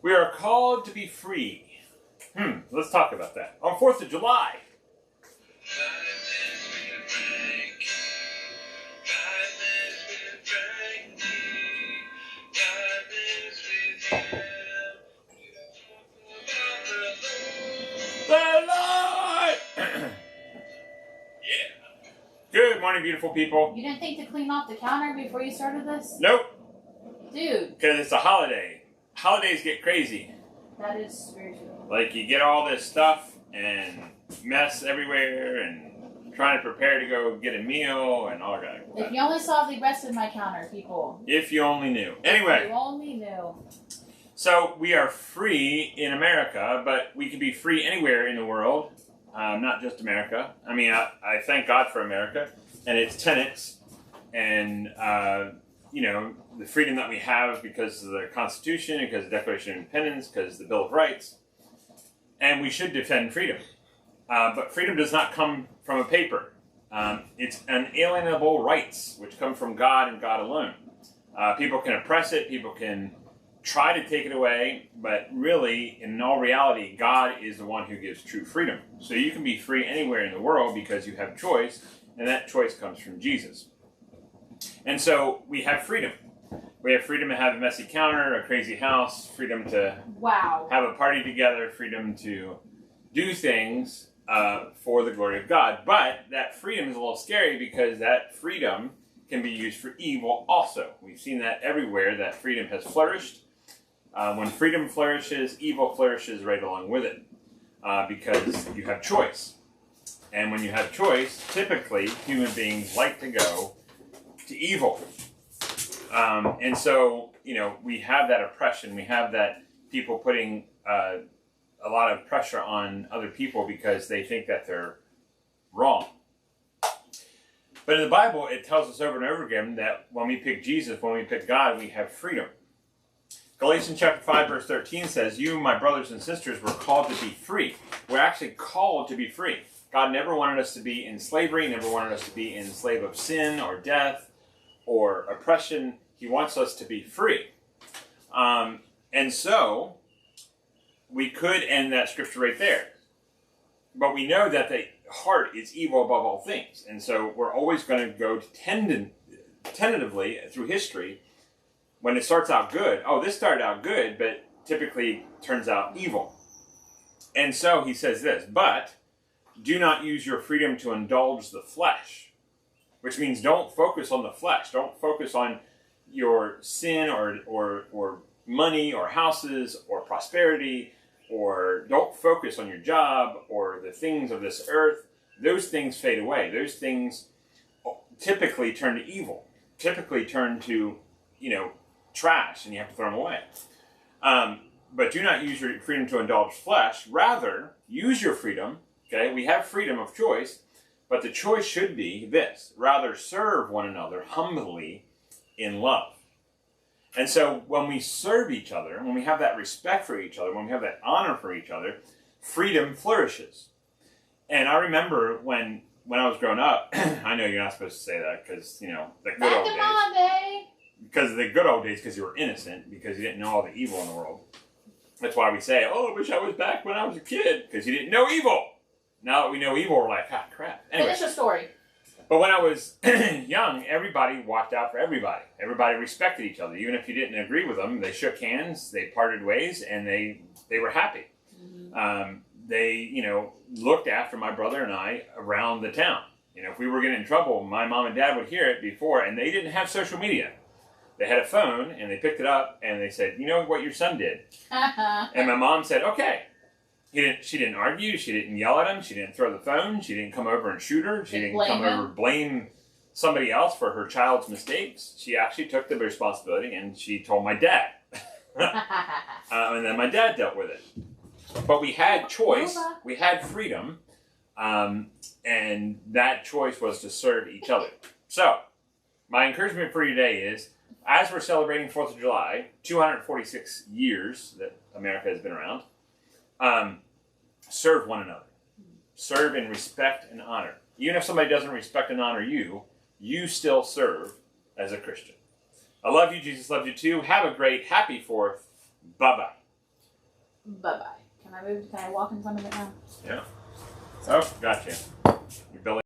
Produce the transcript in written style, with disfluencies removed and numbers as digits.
We are called to be free. Let's talk about that. On 4th of July. Good morning, beautiful people. You didn't think to clean off the counter before you started this? Nope. Dude. Because it's a holiday. Holidays get crazy. That is very true. Like, you get all this stuff and mess everywhere and trying to prepare to go get a meal and all that. If you only saw the rest of my counter, people. If you only knew. Anyway. If you only knew. So, we are free in America, but we can be free anywhere in the world. Not just America. I mean, I thank God for America and its tenets and, the freedom that we have because of the Constitution, because of the Declaration of Independence, because of the Bill of Rights. And we should defend freedom. But freedom does not come from a paper. It's unalienable rights, which come from God and God alone. People can oppress it, people can try to take it away, but really, in all reality, God is the one who gives true freedom. So you can be free anywhere in the world because you have choice, and that choice comes from Jesus. And so we have freedom. We have freedom to have a messy counter, a crazy house, freedom to have a party together, freedom to do things for the glory of God. But that freedom is a little scary because that freedom can be used for evil also. We've seen that everywhere, that freedom has flourished. When freedom flourishes, evil flourishes right along with it because you have choice. And when you have choice, typically human beings like to go to evil. And so, we have that oppression. We have that people putting a lot of pressure on other people because they think that they're wrong. But in the Bible, it tells us over and over again that when we pick Jesus, when we pick God, we have freedom. Galatians chapter 5, verse 13 says, "You, my brothers and sisters, were called to be free." We're actually called to be free. God never wanted us to be in slavery, never wanted us to be in slave of sin or death or oppression. He wants us to be free. And so, we could end that scripture right there. But we know that the heart is evil above all things. And so, we're always going to go tentatively through history. When it starts out good, this started out good, but typically turns out evil. And so he says this, "But do not use your freedom to indulge the flesh," which means don't focus on the flesh. Don't focus on your sin or money or houses or prosperity, or don't focus on your job or the things of this earth. Those things fade away. Those things typically turn to evil, typically turn to, trash, and you have to throw them away. But do not use your freedom to indulge flesh. Rather, use your freedom. Okay, we have freedom of choice, but the choice should be this. Rather, serve one another humbly in love. And so when we serve each other, when we have that respect for each other, when we have that honor for each other, freedom flourishes. And I remember when I was growing up, I know you're not supposed to say that because, the good old days. Because of the good old days, because you were innocent, because you didn't know all the evil in the world. That's why we say, I wish I was back when I was a kid, because you didn't know evil. Now that we know evil, we're like, crap. Anyway. Finish the story. But when I was young, everybody watched out for everybody. Everybody respected each other. Even if you didn't agree with them, they shook hands, they parted ways, and they were happy. Mm-hmm. They, looked after my brother and I around the town. If we were getting in trouble, my mom and dad would hear it before, and they didn't have social media. They had a phone, and they picked it up, and they said, "You know what your son did?" And my mom said, "Okay." She didn't argue. She didn't yell at him. She didn't throw the phone. She didn't come over and shoot her. She didn't come over and blame somebody else for her child's mistakes. She actually took the responsibility, and she told my dad. And then my dad dealt with it. But we had choice. We had freedom. And that choice was to serve each other. So, my encouragement for you today is, as we're celebrating 4th of July, 246 years that America has been around, serve one another. Serve in respect and honor. Even if somebody doesn't respect and honor you, you still serve as a Christian. I love you. Jesus loves you too. Have a great, happy 4th. Bye-bye. I moved. Can I walk in front of it now? Yeah. Oh, gotcha. Your belly.